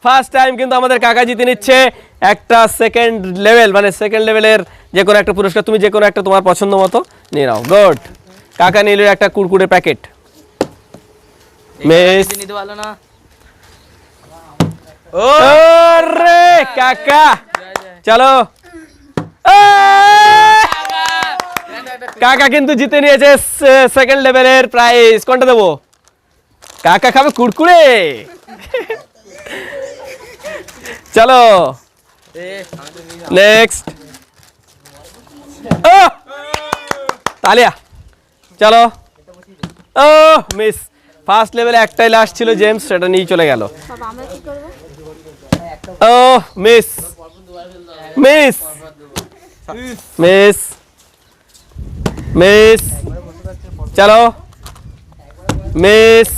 First time কিন্তু আমাদের কাকা জিতে নিচ্ছে একটা সেকেন্ড লেভেল, মানে সেকেন্ড লেভেলের যে কোনো একটা পুরস্কার। তুমি যে কোনো একটা তোমার পছন্দ মতো নিয়ে নাও। গুড। কাকা নিল একটা কুরকুরে প্যাকেট। মিস নিতে পারলো না। ওরে কাকা, চলো। কাকা কিন্তু জিতে নিয়েছে সেকেন্ড লেভেলের প্রাইজ। কোনটা দেবো? কাকা খাবে কুরকুরে। চলো নেক্সট। তালিয়া। চলো। ও মিস। ফার্স্ট লেভেলে একটাই লাস্ট ছিল জেমস, সেটা নিয়ে চলে গেল। ও মিস মিস মিস মিস। চলো মিস।